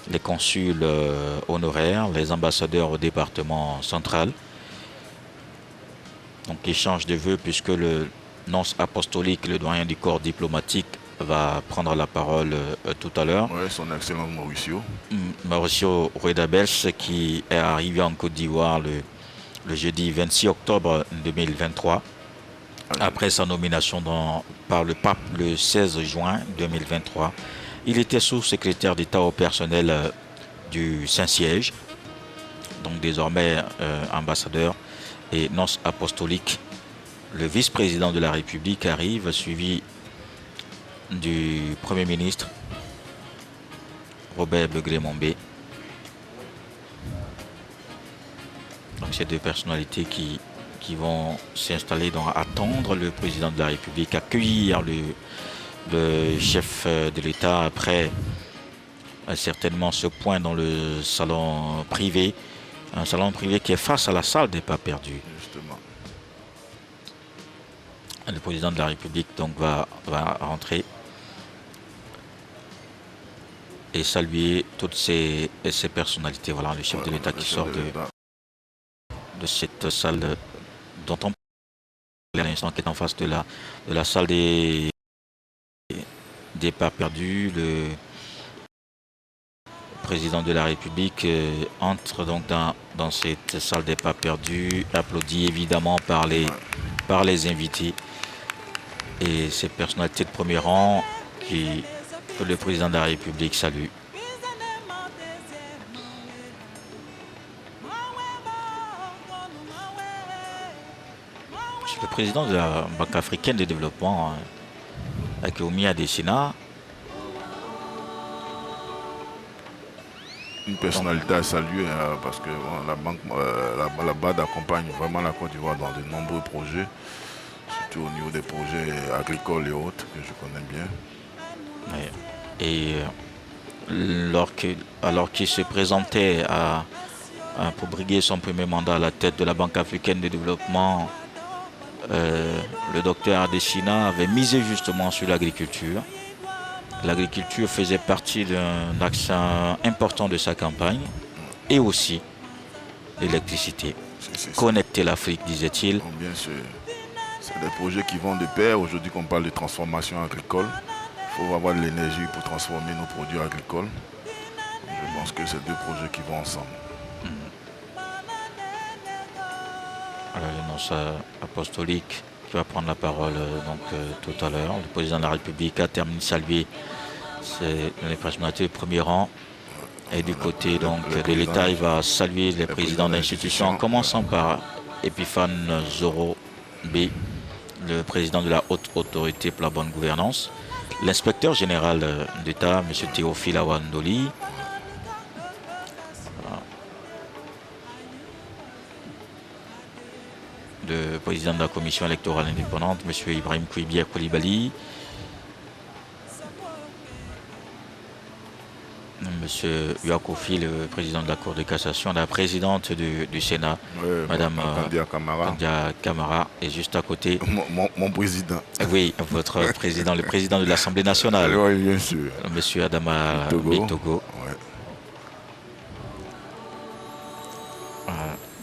les consuls honoraires, les ambassadeurs au département central. Donc échange de vœux puisque le nonce apostolique, le doyen du corps diplomatique, va prendre la parole tout à l'heure. Ouais, son excellence Mauricio. Mauricio Ruedabels qui est arrivé en Côte d'Ivoire le jeudi 26 octobre 2023 après sa nomination par le pape le 16 juin 2023. Il était sous-secrétaire d'État au personnel du Saint-Siège, donc désormais ambassadeur et nonce apostolique. Le vice-président de la République arrive, suivi du Premier ministre Robert Begley-Mombé. Donc c'est deux personnalités qui vont s'installer, donc attendre le président de la République, accueillir le chef de l'État après certainement ce point dans le salon privé, un salon privé qui est face à la salle des pas perdus. Justement. Le président de la République donc va rentrer et saluer toutes ces personnalités. Voilà, le chef de l'État qui sort de cette salle dont on parle à l'instant, qui est en face de la salle des pas perdus. Le président de la République entre donc dans cette salle des pas perdus, applaudi évidemment par les invités et ces personnalités de premier rang que le président de la République salue. Le président de la Banque africaine de développement, Akeoumi Adesina, une personnalité à saluer parce que la banque, la BAD accompagne vraiment la Côte d'Ivoire dans de nombreux projets, surtout au niveau des projets agricoles et autres que je connais bien. Et alors qu'il se présentait pour briguer son premier mandat à la tête de la Banque africaine de développement, le docteur Adesina avait misé justement sur l'agriculture. L'agriculture faisait partie d'un axe important de sa campagne et aussi l'électricité. Connecter l'Afrique, disait-il. Bien sûr. C'est des projets qui vont de pair. Aujourd'hui qu'on parle de transformation agricole, il faut avoir de l'énergie pour transformer nos produits agricoles. Je pense que c'est deux projets qui vont ensemble. Alors, le nonce apostolique qui va prendre la parole tout à l'heure. Le président de la République a terminé de saluer les personnalités de premier rang. Et du côté de l'État, il va saluer les présidents d'institutions, en commençant par Epiphane Zoro B, le président de la Haute Autorité pour la Bonne Gouvernance, l'inspecteur général d'État, M. Théophile Awandoli, le président de la Commission électorale indépendante, M. Ibrahim Kouibia Koulibaly, M. Uakofi, le président de la Cour de cassation, la présidente du Sénat, Mme Kandia Camara, et juste à côté... Mon président. Oui, votre président, le président de l'Assemblée nationale. Oui, bien sûr. M. Adama Bitogo.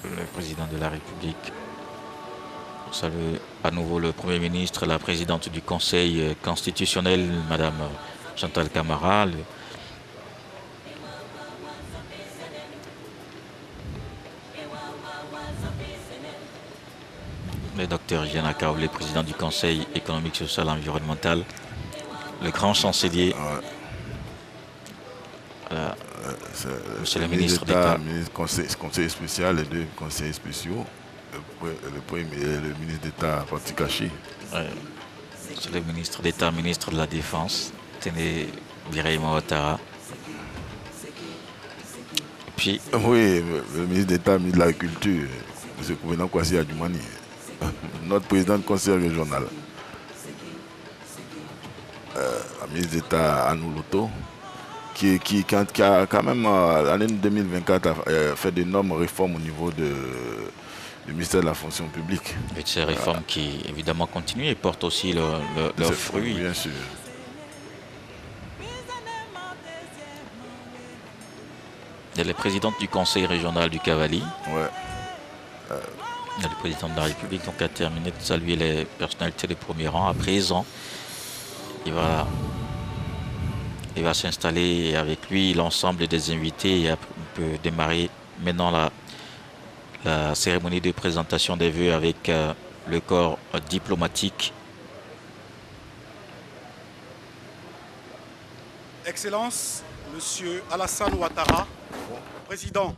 Le président de la République. On salue à nouveau le Premier ministre, la présidente du Conseil constitutionnel, Mme Chantal Camara, le docteur Gianna Kaoulé, président du Conseil économique, social et environnemental, le grand chancelier, monsieur le ministre d'État, conseiller spécial, les deux conseillers spéciaux, le ministre d'État Fatikachi. Monsieur le ministre d'État, ministre de la Défense, Téné Birahima Ouattara. Puis, oui, le ministre d'État, ministre de l'Agriculture, M. Kouvenan Kwasi Adjoumani, notre président du conseil régional. La ministre d'État Anou Loto, qui a quand même, l'année 2024, a fait d'énormes réformes au niveau du ministère de la fonction publique. Et ces réformes qui, évidemment, continuent et portent aussi leurs fruits. Bien sûr. Elle est présidente du conseil régional du Cavali. Ouais. Elle est présidente de la République, donc a terminé de saluer les personnalités de premier rang. À présent, il va s'installer avec lui l'ensemble des invités et on peut démarrer maintenant la cérémonie de présentation des vœux avec le corps diplomatique. Excellence, Monsieur Alassane Ouattara, président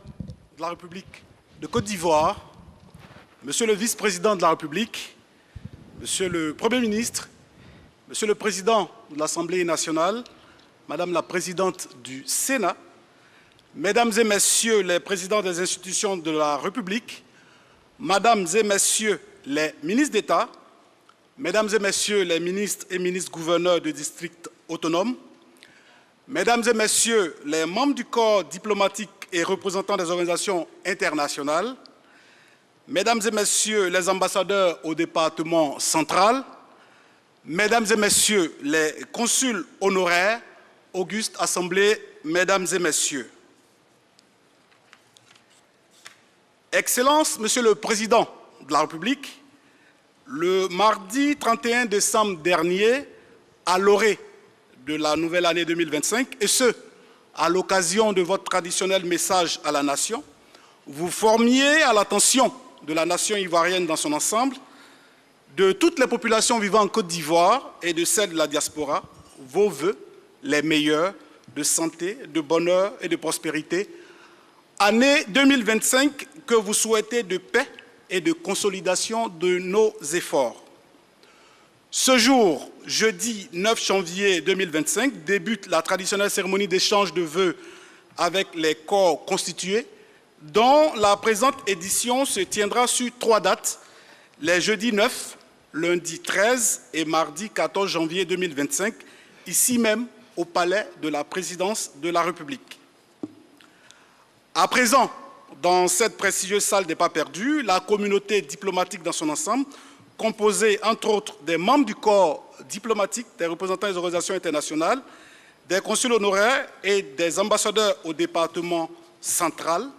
de la République de Côte d'Ivoire, Monsieur le vice-président de la République, Monsieur le Premier ministre, Monsieur le président de l'Assemblée nationale, Madame la présidente du Sénat, Mesdames et Messieurs les présidents des institutions de la République, Mesdames et Messieurs les ministres d'État, Mesdames et Messieurs les ministres et ministres-gouverneurs de districts autonomes, Mesdames et Messieurs les membres du corps diplomatique et représentants des organisations internationales, Mesdames et Messieurs les ambassadeurs au département central, Mesdames et Messieurs les consuls honoraires, Auguste Assemblée, Mesdames et Messieurs. Excellences, Monsieur le Président de la République, le mardi 31 décembre dernier, à l'orée de la nouvelle année 2025, et ce, à l'occasion de votre traditionnel message à la nation, vous formiez à l'attention de la nation ivoirienne dans son ensemble, de toutes les populations vivant en Côte d'Ivoire et de celles de la diaspora, vos vœux, les meilleurs, de santé, de bonheur et de prospérité, année 2025 que vous souhaitez de paix et de consolidation de nos efforts. Ce jour, jeudi 9 janvier 2025, débute la traditionnelle cérémonie d'échange de vœux avec les corps constitués, dont la présente édition se tiendra sur 3 dates, les jeudis 9, lundi 13 et mardi 14 janvier 2025, ici même au Palais de la Présidence de la République. À présent, dans cette prestigieuse salle des pas perdus, la communauté diplomatique dans son ensemble, composée entre autres des membres du corps diplomatique, des représentants des organisations internationales, des consuls honoraires et des ambassadeurs au département central.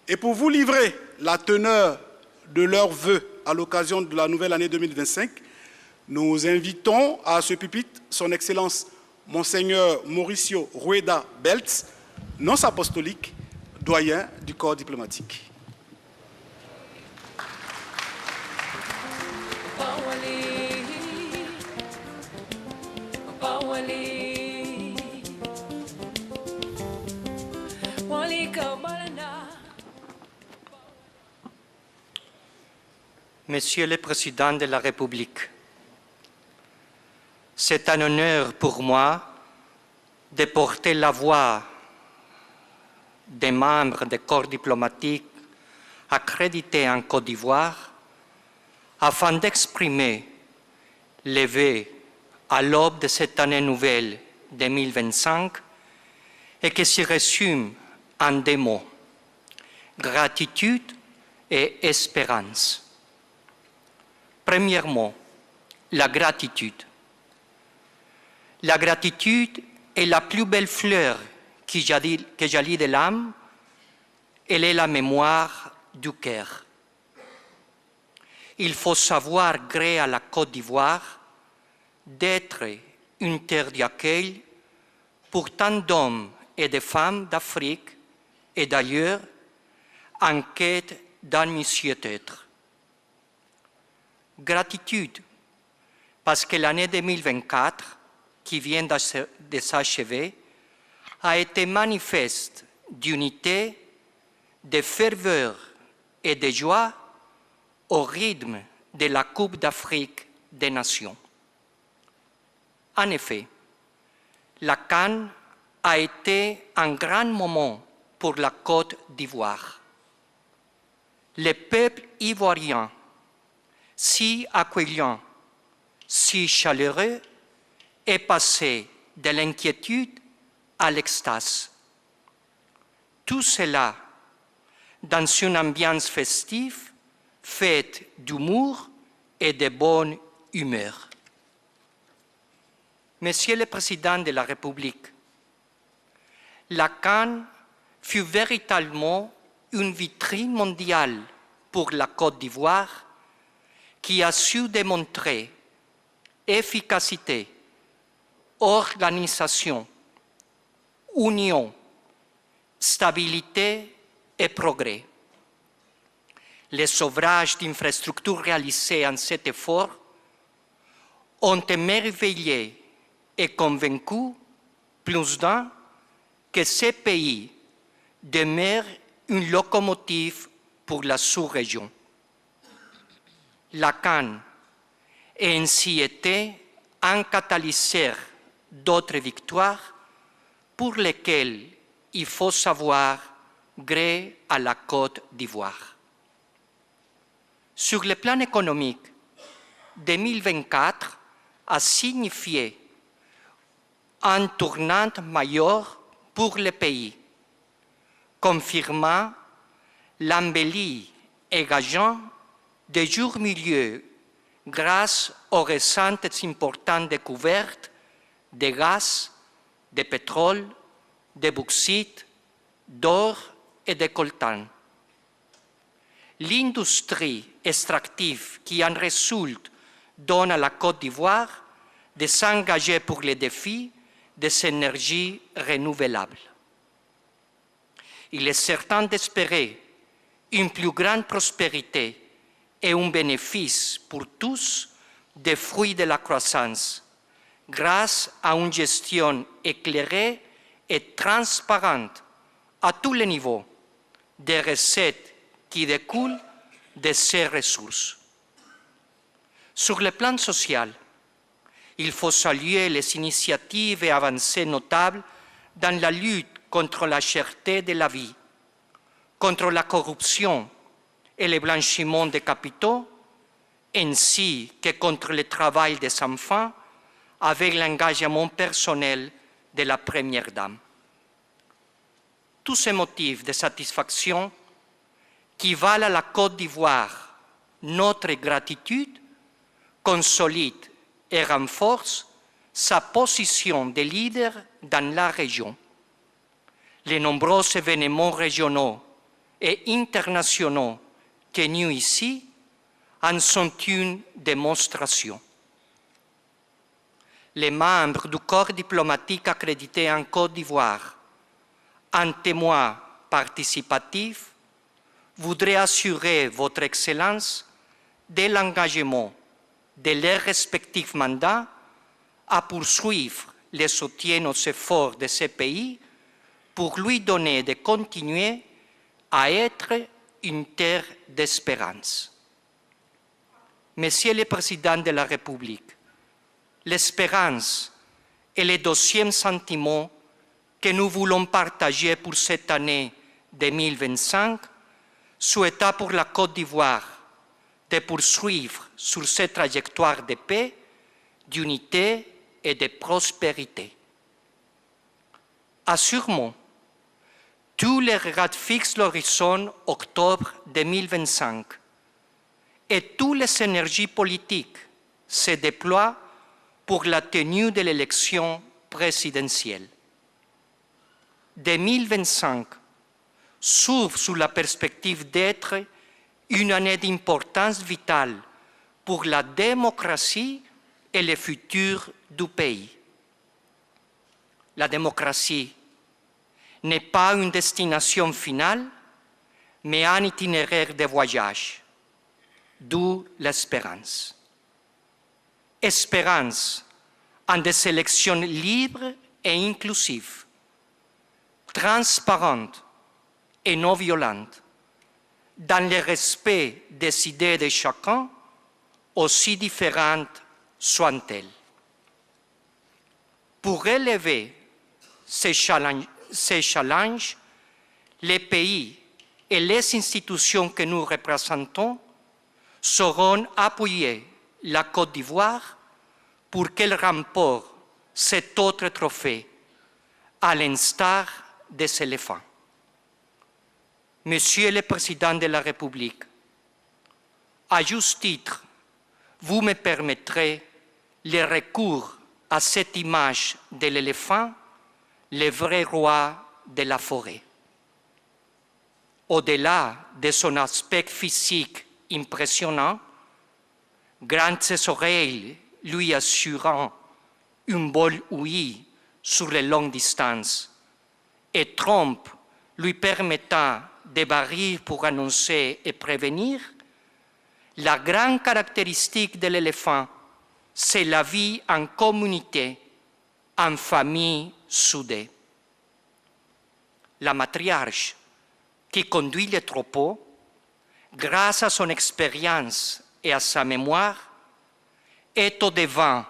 Et pour vous livrer la teneur de leurs vœux à l'occasion de la nouvelle année 2025, nous invitons à ce pupitre son Excellence Monseigneur Mauricio Rueda Beltz, nonce apostolique, doyen du corps diplomatique. Monsieur le Président de la République, c'est un honneur pour moi de porter la voix des membres des corps diplomatiques accrédités en Côte d'Ivoire afin d'exprimer les vœux à l'aube de cette année nouvelle 2025 et qui se résume en 2 mots, gratitude et espérance. Premièrement, la gratitude. La gratitude est la plus belle fleur que jaillit de l'âme, elle est la mémoire du cœur. Il faut savoir gré à la Côte d'Ivoire d'être une terre d'accueil pour tant d'hommes et de femmes d'Afrique et d'ailleurs en quête d'un mieux-être. Gratitude parce que l'année 2024 qui vient de s'achever a été manifeste d'unité, de ferveur et de joie au rythme de la Coupe d'Afrique des Nations. En effet, la CAN a été un grand moment pour la Côte d'Ivoire. Le peuple ivoirien, si accueillant, si chaleureux, est passé de l'inquiétude à l'extase. Tout cela dans une ambiance festive, faite d'humour et de bonne humeur. Monsieur le Président de la République, la CAN fut véritablement une vitrine mondiale pour la Côte d'Ivoire qui a su démontrer efficacité, organisation, union, stabilité et progrès. Les sauverages d'infrastructures réalisés en cet effort ont émerveillé et convaincu plus d'un que ces pays demeurent une locomotive pour la sous-région. La CAN a ainsi été un catalyseur d'autres victoires pour lesquelles il faut savoir gré à la Côte d'Ivoire. Sur le plan économique, 2024 a signifié un tournant majeur pour le pays, confirmant l'embellie et gageant des jours milieux grâce aux récentes importantes découvertes de gaz, de pétrole, de bauxite, d'or et de coltan. L'industrie extractive qui en résulte donne à la Côte d'Ivoire de s'engager pour les défis des énergies renouvelables. Il est certain d'espérer une plus grande prospérité et un bénéfice pour tous des fruits de la croissance grâce à une gestion éclairée et transparente à tous les niveaux des recettes qui découlent de ces ressources. Sur le plan social, il faut saluer les initiatives et avancées notables dans la lutte contre la cherté de la vie, contre la corruption et le blanchiment des capitaux, ainsi que contre le travail des enfants avec l'engagement personnel de la Première Dame. Tous ces motifs de satisfaction qui valent à la Côte d'Ivoire notre gratitude consolident et renforcent sa position de leader dans la région. Les nombreux événements régionaux et internationaux tenus ici en sont une démonstration. Les membres du corps diplomatique accrédité en Côte d'Ivoire, en témoin participatif, voudraient assurer votre Excellence de l'engagement de leurs respectifs mandats à poursuivre le soutien aux efforts de ce pays pour lui donner de continuer à être une terre d'espérance. Monsieur le Président de la République, l'espérance est le deuxième sentiment que nous voulons partager pour cette année 2025, souhaitant pour la Côte d'Ivoire de poursuivre sur cette trajectoire de paix, d'unité et de prospérité. Assurément, tous les regards fixent l'horizon octobre 2025 et toutes les énergies politiques se déploient pour la tenue de l'élection présidentielle. 2025 s'ouvre sous la perspective d'être une année d'importance vitale pour la démocratie et le futur du pays. La démocratie n'est pas une destination finale, mais un itinéraire de voyage, d'où l'espérance. Espérance en des élections libres et inclusives, transparentes et non violentes, dans le respect des idées de chacun, aussi différentes soient-elles. Pour relever ces challenges, les pays et les institutions que nous représentons sauront appuyer la Côte d'Ivoire pour qu'elle remporte cet autre trophée, à l'instar des éléphants. Monsieur le Président de la République, à juste titre, vous me permettrez le recours à cette image de l'éléphant, le vrai roi de la forêt. au-delà de son aspect physique impressionnant, grandes ses oreilles lui assurant un vol ouïe sur les longues distances et trompe lui permettant de barrir pour annoncer et prévenir, la grande caractéristique de l'éléphant, c'est la vie en communauté, en famille soudée. La matriarche qui conduit les troupeaux, grâce à son expérience et à sa mémoire, est au devant,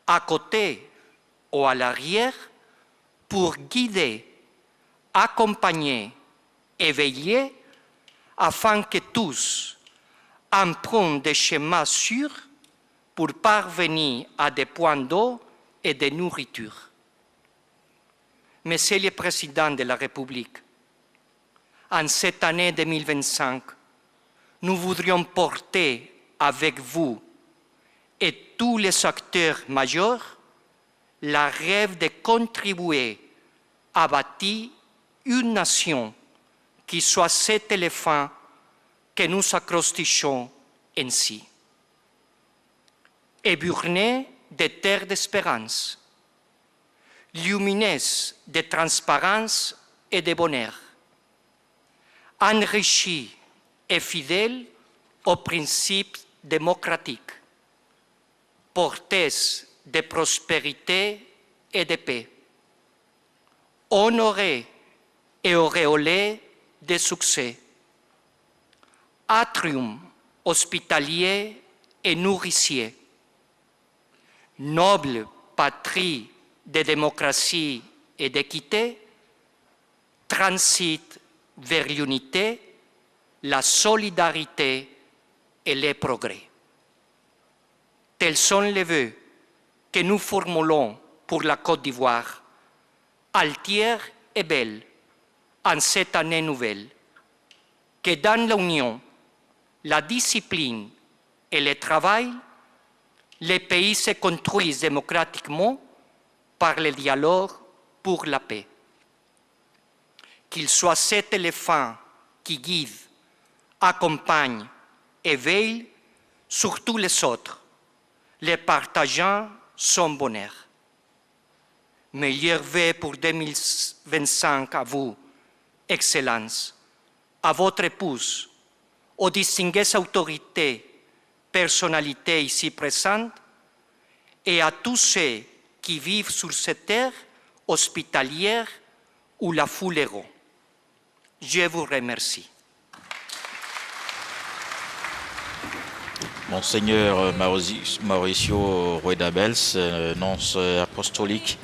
à côté ou à l'arrière pour guider, accompagner et veiller afin que tous empruntent des chemins sûrs pour parvenir à des points d'eau et de nourriture. Monsieur le Président de la République, en cette année 2025, nous voudrions porter avec vous et tous les acteurs majeurs le rêve de contribuer à bâtir une nation qui soit cet éléphant que nous accrostichons ainsi. Éburnée de terres d'espérance, lumineuse de transparence et de bonheur, enrichie et fidèle aux principes démocratiques, porteuse de prospérité et de paix, honorée et auréolée de succès, atrium hospitalier et nourricier, noble patrie de démocratie et d'équité, transite vers l'unité, la solidarité et les progrès. Tels sont les vœux que nous formulons pour la Côte d'Ivoire, altière et belle, en cette année nouvelle, que dans l'union, la discipline et le travail, les pays se construisent démocratiquement par le dialogue pour la paix. Qu'il soit cet éléphant qui guide, accompagne et veille sur tous les autres, les partageant son bonheur. Meilleurs vœux pour 2025 à vous, Excellence, à votre épouse, aux distinguées autorités, personnalités ici présentes et à tous ceux qui vivent sur cette terre hospitalière où la foule est rond. Je vous remercie. Monseigneur Mauricio Rueda-Bells, nonce apostolique,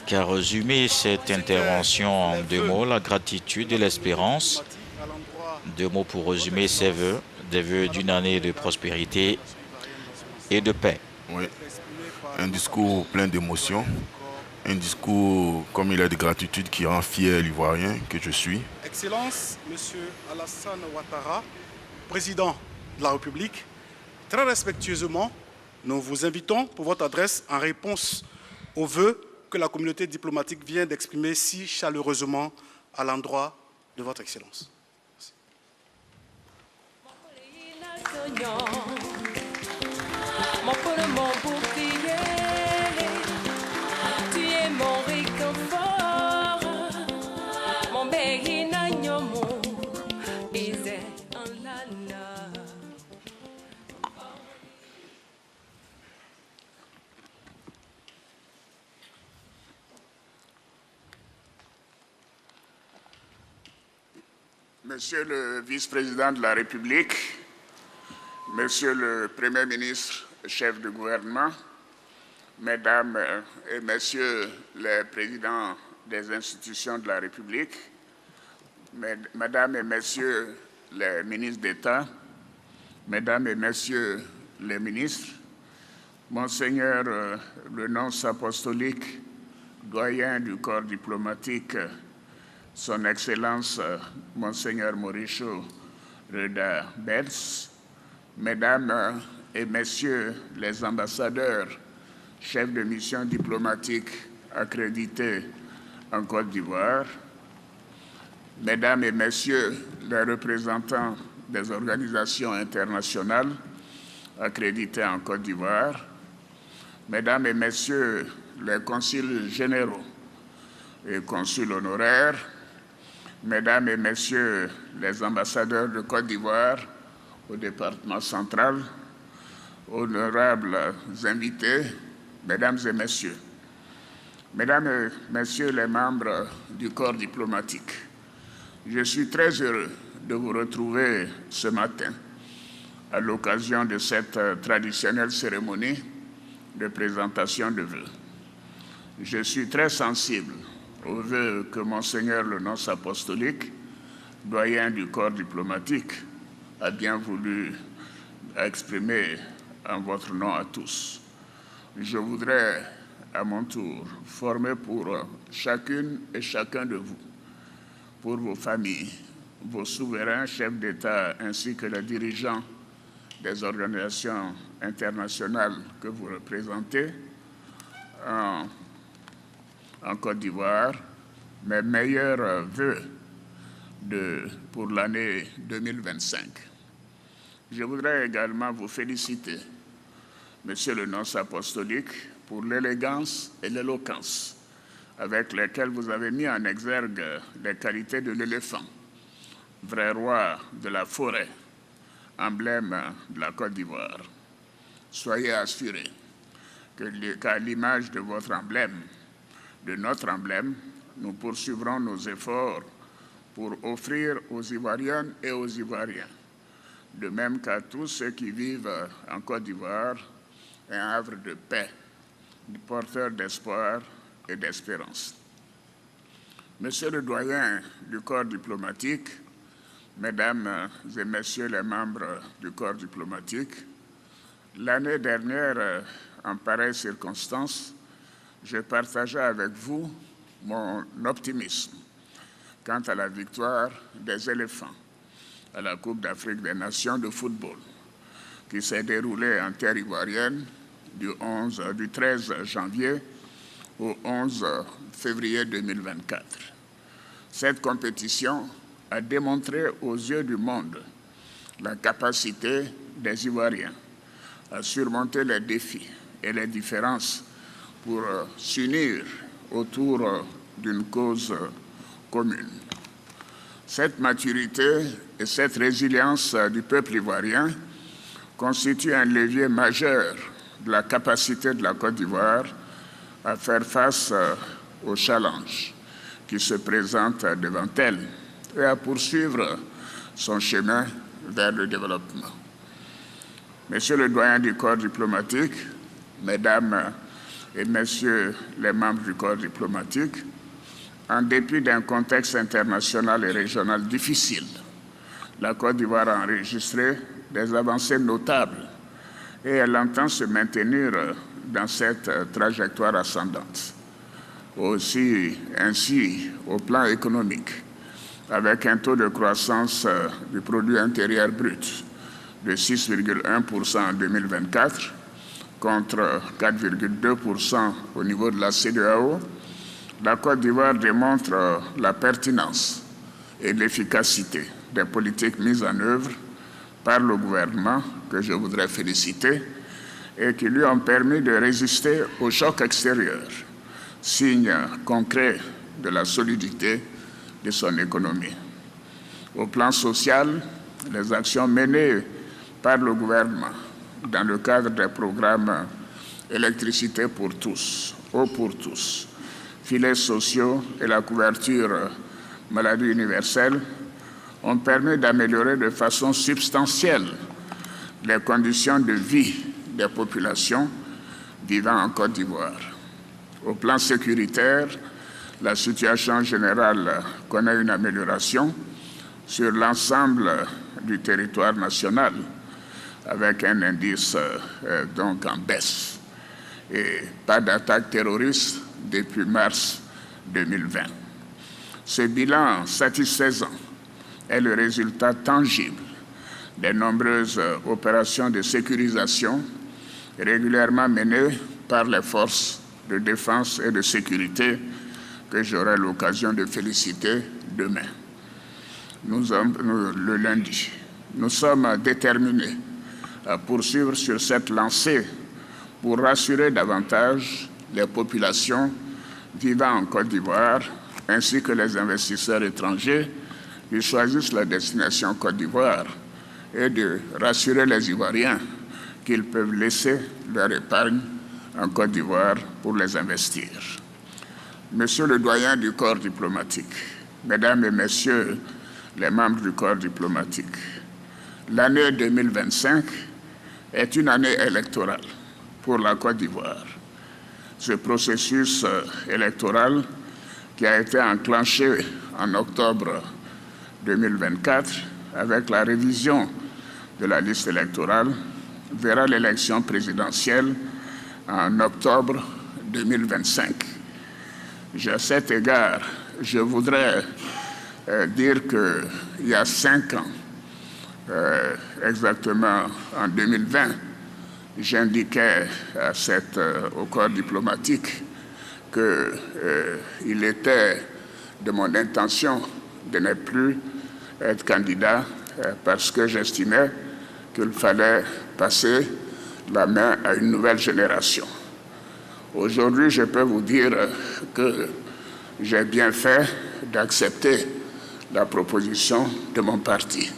qui a résumé cette intervention en deux mots, la gratitude et l'espérance. Deux mots pour résumer ses vœux, des vœux d'une année de prospérité et de paix. Oui, un discours plein d'émotions, un discours, comme il a de gratitude, qui rend fier l'Ivoirien que je suis. Excellence, Monsieur Alassane Ouattara, Président de la République, très respectueusement, nous vous invitons pour votre adresse en réponse aux vœux que la communauté diplomatique vient d'exprimer si chaleureusement à l'endroit de votre Excellence. Monsieur le vice-président de la République, Monsieur le Premier ministre, chef de gouvernement, Mesdames et Messieurs les présidents des institutions de la République, Mesdames et Messieurs les ministres d'État, Mesdames et Messieurs les ministres, Monseigneur le nonce apostolique, doyen du corps diplomatique, Son Excellence Monseigneur Mauricio Rueda-Bells, Mesdames et Messieurs les ambassadeurs, chefs de mission diplomatique accrédités en Côte d'Ivoire, Mesdames et Messieurs les représentants des organisations internationales accréditées en Côte d'Ivoire, Mesdames et Messieurs les consuls généraux et consuls honoraires, Mesdames et Messieurs les ambassadeurs de Côte d'Ivoire au département central, honorables invités, Mesdames et Messieurs, Mesdames et Messieurs les membres du corps diplomatique, je suis très heureux de vous retrouver ce matin à l'occasion de cette traditionnelle cérémonie de présentation de vœux. Je suis très sensible aux vœux que Monseigneur le nonce apostolique, doyen du corps diplomatique, a bien voulu exprimer en votre nom à tous. Je voudrais à mon tour former pour chacune et chacun de vous, pour vos familles, vos souverains chefs d'État ainsi que les dirigeants des organisations internationales que vous représentez en Côte d'Ivoire, mes meilleurs vœux pour l'année 2025. Je voudrais également vous féliciter, Monsieur le nonce apostolique, pour l'élégance et l'éloquence avec lesquelles vous avez mis en exergue les qualités de l'éléphant, vrai roi de la forêt, emblème de la Côte d'Ivoire. Soyez assurés qu'à l'image de votre emblème, de notre emblème, nous poursuivrons nos efforts pour offrir aux Ivoiriennes et aux Ivoiriens, de même qu'à tous ceux qui vivent en Côte d'Ivoire, un havre de paix, porteur d'espoir et d'espérance. Monsieur le doyen du corps diplomatique, Mesdames et Messieurs les membres du corps diplomatique, l'année dernière, en pareille circonstance, je partageais avec vous mon optimisme quant à la victoire des éléphants à la Coupe d'Afrique des Nations de football, qui s'est déroulée en terre ivoirienne du 13 janvier au 11 février 2024. Cette compétition a démontré aux yeux du monde la capacité des Ivoiriens à surmonter les défis et les différences pour s'unir autour d'une cause commune. Cette maturité et cette résilience du peuple ivoirien constituent un levier majeur de la capacité de la Côte d'Ivoire à faire face aux challenges qui se présentent devant elle et à poursuivre son chemin vers le développement. Monsieur le doyen du corps diplomatique, Mesdames et Messieurs les membres du corps diplomatique, en dépit d'un contexte international et régional difficile, la Côte d'Ivoire a enregistré des avancées notables et elle entend se maintenir dans cette trajectoire ascendante. Ainsi, au plan économique, avec un taux de croissance du produit intérieur brut de 6,1% en 2024 contre 4,2% au niveau de la CEDEAO, la Côte d'Ivoire démontre la pertinence et l'efficacité des politiques mises en œuvre par le gouvernement, que je voudrais féliciter, et qui lui ont permis de résister au choc extérieur, signe concret de la solidité de son économie. Au plan social, les actions menées par le gouvernement dans le cadre des programmes électricité pour tous, eau pour tous, filets sociaux et la couverture maladie universelle ont permis d'améliorer de façon substantielle les conditions de vie des populations vivant en Côte d'Ivoire. Au plan sécuritaire, la situation générale connaît une amélioration sur l'ensemble du territoire national, avec un indice donc en baisse et pas d'attaque terroriste depuis mars 2020. Ce bilan satisfaisant est le résultat tangible des nombreuses opérations de sécurisation régulièrement menées par les forces de défense et de sécurité que j'aurai l'occasion de féliciter demain. le lundi. Nous sommes déterminés à poursuivre sur cette lancée pour rassurer davantage les populations vivant en Côte d'Ivoire ainsi que les investisseurs étrangers qui choisissent la destination Côte d'Ivoire et de rassurer les Ivoiriens qu'ils peuvent laisser leur épargne en Côte d'Ivoire pour les investir. Monsieur le doyen du corps diplomatique, Mesdames et Messieurs les membres du corps diplomatique, l'année 2025 est une année électorale pour la Côte d'Ivoire. Ce processus électoral qui a été enclenché en octobre 2024 avec la révision de la liste électorale verra l'élection présidentielle en octobre 2025. À cet égard, je voudrais dire qu'il y a 5 ans, exactement en 2020, j'indiquais au corps diplomatique qu'il était de mon intention de ne plus être candidat parce que j'estimais qu'il fallait passer la main à une nouvelle génération. Aujourd'hui, je peux vous dire que j'ai bien fait d'accepter la proposition de mon parti.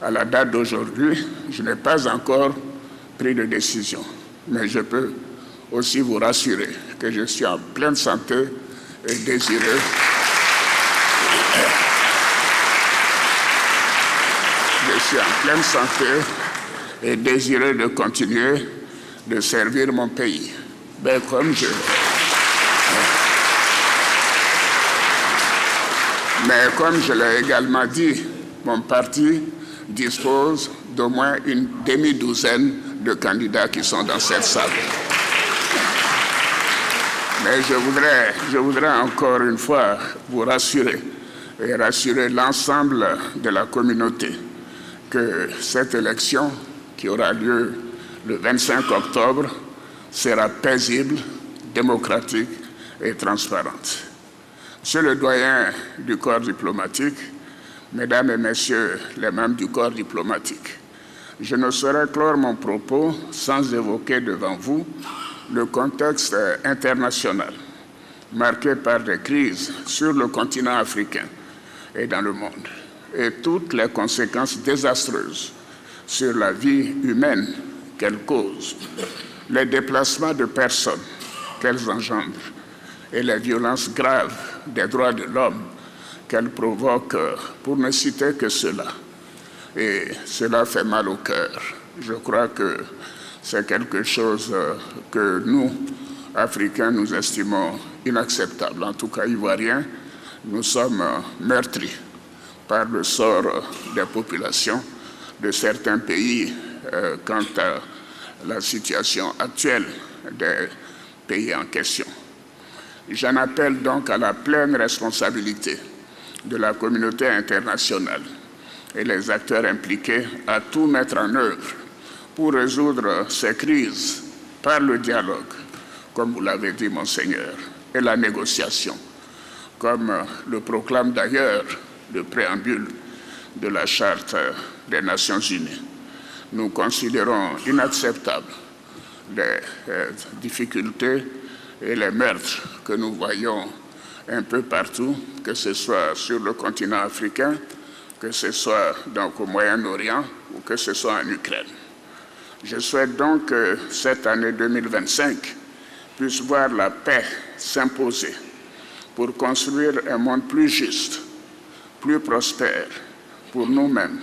À la date d'aujourd'hui, je n'ai pas encore pris de décision, mais je peux aussi vous rassurer que je suis en pleine santé et désireux de continuer de servir mon pays. Mais comme je l'ai également dit, mon parti dispose d'au moins une demi-douzaine de candidats qui sont dans cette salle. Mais je voudrais encore une fois vous rassurer et rassurer l'ensemble de la communauté que cette élection qui aura lieu le 25 octobre sera paisible, démocratique et transparente. Monsieur le doyen du corps diplomatique, Mesdames et Messieurs les membres du corps diplomatique, je ne saurais clore mon propos sans évoquer devant vous le contexte international marqué par des crises sur le continent africain et dans le monde, et toutes les conséquences désastreuses sur la vie humaine qu'elles causent, les déplacements de personnes qu'elles engendrent et les violences graves des droits de l'homme qu'elles provoquent, pour ne citer que cela. Et cela fait mal au cœur. Je crois que c'est quelque chose que nous, Africains, nous estimons inacceptable. En tout cas, Ivoiriens, nous sommes meurtris par le sort des populations de certains pays quant à la situation actuelle des pays en question. J'en appelle donc à la pleine responsabilité de la communauté internationale et les acteurs impliqués à tout mettre en œuvre pour résoudre ces crises par le dialogue, comme vous l'avez dit, Monseigneur, et la négociation, comme le proclame d'ailleurs le préambule de la Charte des Nations Unies. Nous considérons inacceptables les difficultés et les meurtres que nous voyons un peu partout, que ce soit sur le continent africain, que ce soit donc au Moyen-Orient ou que ce soit en Ukraine. Je souhaite donc que cette année 2025 puisse voir la paix s'imposer pour construire un monde plus juste, plus prospère pour nous-mêmes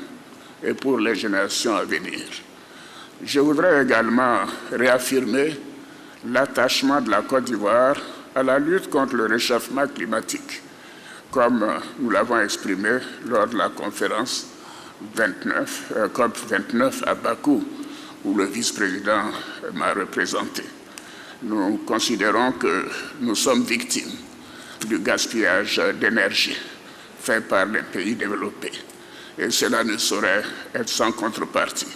et pour les générations à venir. Je voudrais également réaffirmer l'attachement de la Côte d'Ivoire à la lutte contre le réchauffement climatique, comme nous l'avons exprimé lors de la conférence COP29 à Bakou, où le vice-président m'a représenté. Nous considérons que nous sommes victimes du gaspillage d'énergie fait par les pays développés, et cela ne saurait être sans contrepartie.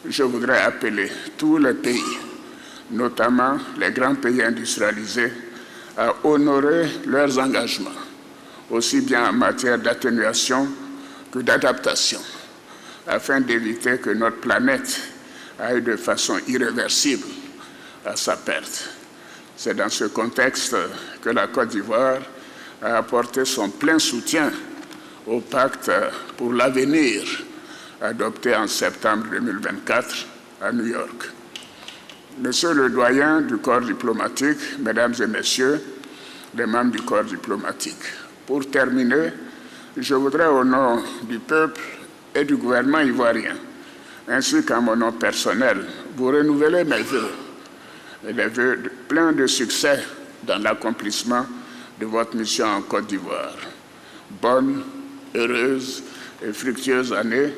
Je voudrais appeler tous les pays, notamment les grands pays industrialisés, à honorer leurs engagements, aussi bien en matière d'atténuation que d'adaptation, afin d'éviter que notre planète aille de façon irréversible à sa perte. C'est dans ce contexte que la Côte d'Ivoire a apporté son plein soutien au pacte pour l'avenir adopté en septembre 2024 à New York. Monsieur le doyen du corps diplomatique, mesdames et messieurs, les membres du corps diplomatique, pour terminer, je voudrais au nom du peuple et du gouvernement ivoirien, ainsi qu'à mon nom personnel, vous renouveler mes vœux, et les vœux pleins de succès dans l'accomplissement de votre mission en Côte d'Ivoire. Bonne, heureuse et fructueuse année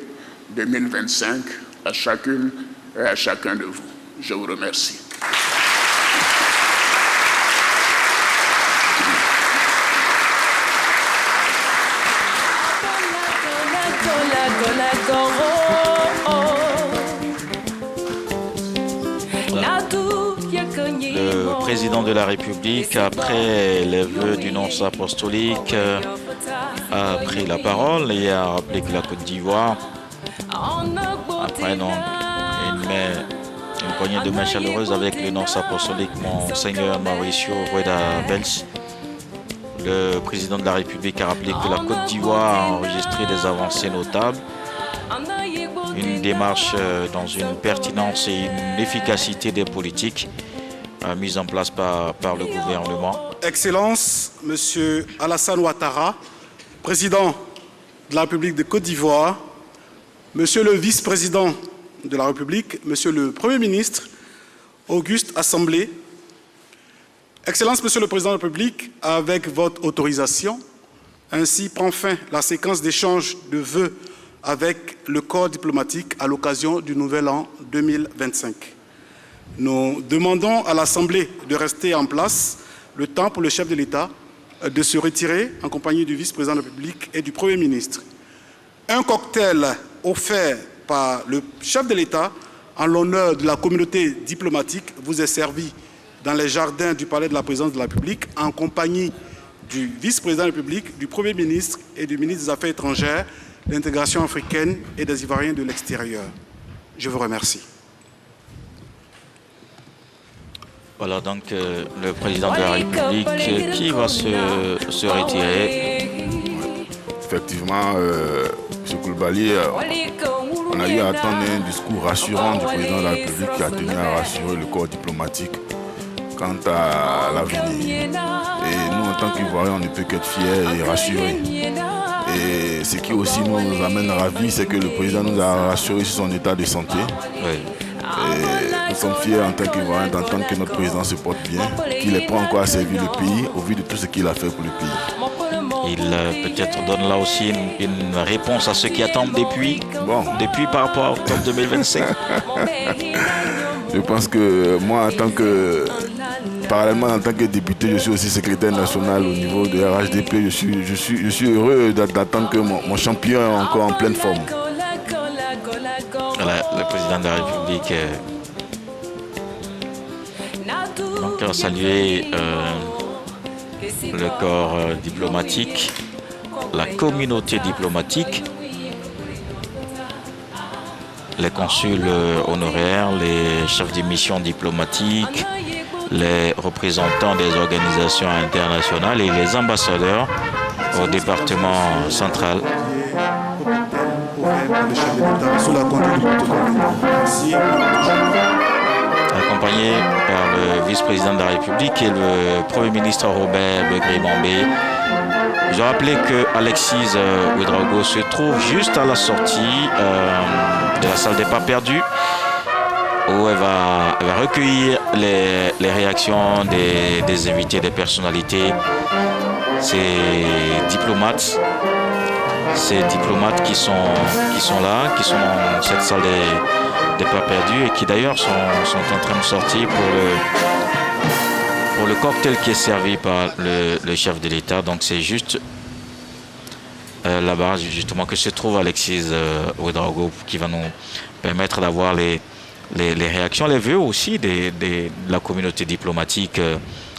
2025 à chacune et à chacun de vous. Je vous remercie. Le président de la République, après les vœux du nonce apostolique, a pris la parole et a rappelé que la Côte d'Ivoire, après donc, une poignée de main chaleureuse avec le nonce apostolique, Monseigneur Mauricio Rueda Bells, le président de la République a rappelé que la Côte d'Ivoire a enregistré des avancées notables, une démarche dans une pertinence et une efficacité des politiques mises en place par le gouvernement. Excellence, Monsieur Alassane Ouattara, président de la République de Côte d'Ivoire, Monsieur le vice-président de la République, Monsieur le Premier ministre, Auguste Assemblée, Excellence, Monsieur le Président de la République, avec votre autorisation, ainsi prend fin la séquence d'échange de vœux avec le corps diplomatique à l'occasion du Nouvel An 2025. Nous demandons à l'Assemblée de rester en place le temps pour le chef de l'État de se retirer en compagnie du vice-président de la République et du Premier ministre. Un cocktail offert par le chef de l'État en l'honneur de la communauté diplomatique vous est servi dans les jardins du palais de la présidence de la République en compagnie du vice-président de la République, du Premier ministre et du ministre des Affaires étrangères, de l'intégration africaine et des Ivoiriens de l'extérieur. Je vous remercie. Voilà donc le président de la République qui va se retirer. Effectivement, M. Koulibaly, on a eu à attendre un discours rassurant du président de la République qui a tenu à rassurer le corps diplomatique quant à l'avenir. Et nous, en tant qu'Ivoiriens, on ne peut qu'être fiers et rassurés. Et ce qui aussi nous amène ravis, c'est que le président nous a rassurés sur son état de santé. Oui. Et nous sommes fiers en tant qu'Ivoiriens d'entendre que notre président se porte bien, qu'il est prêt encore à servir le pays au vu de tout ce qu'il a fait pour le pays. Il peut-être donne là aussi une réponse à ceux qui attendent depuis par rapport à octobre 2025. Je pense que moi, parallèlement en tant que député, je suis aussi secrétaire national au niveau de RHDP. Je suis heureux d'attendre que mon champion est encore en pleine forme. Voilà, le président de la République donc a salué le corps diplomatique, la communauté diplomatique, les consuls honoraires, les chefs de mission diplomatiques, les représentants des organisations internationales et les ambassadeurs au département central. Accompagné par le vice-président de la République et le Premier ministre Robert Begré-Bambé. Je rappelais que Alexis Ouedraogo se trouve juste à la sortie de la salle des pas perdus, où elle va recueillir les réactions des invités, des personnalités, ces diplomates qui sont là, qui sont dans cette salle des pas perdus et qui d'ailleurs sont en train de sortir pour le cocktail qui est servi par le chef de l'État. Donc c'est juste là-bas justement que se trouve Alexis Ouedraogo qui va nous permettre d'avoir les réactions, les vœux aussi de la communauté diplomatique.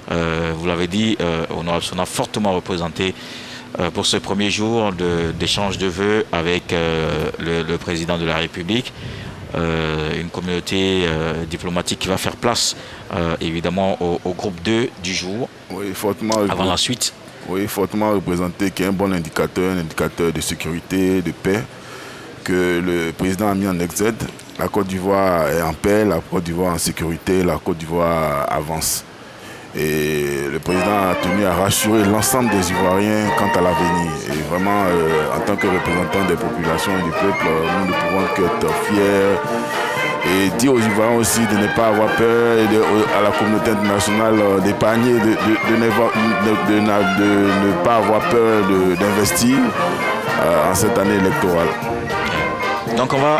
Vous l'avez dit, on a fortement représenté pour ce premier jour d'échange de vœux avec le président de la République. Une communauté diplomatique qui va faire place évidemment au groupe 2 du jour, oui, fortement, avant la suite. Oui, fortement représenté, qui est un bon indicateur, un indicateur de sécurité, de paix, que le président a mis en exergue. La Côte d'Ivoire est en paix, la Côte d'Ivoire en sécurité, la Côte d'Ivoire avance. Et le président a tenu à rassurer l'ensemble des Ivoiriens quant à l'avenir. Et vraiment, en tant que représentant des populations et du peuple, nous ne pouvons qu'être fiers. Et dire aux Ivoiriens aussi de ne pas avoir peur et à la communauté internationale d'épargner, de ne pas avoir peur d'investir en cette année électorale. Donc on va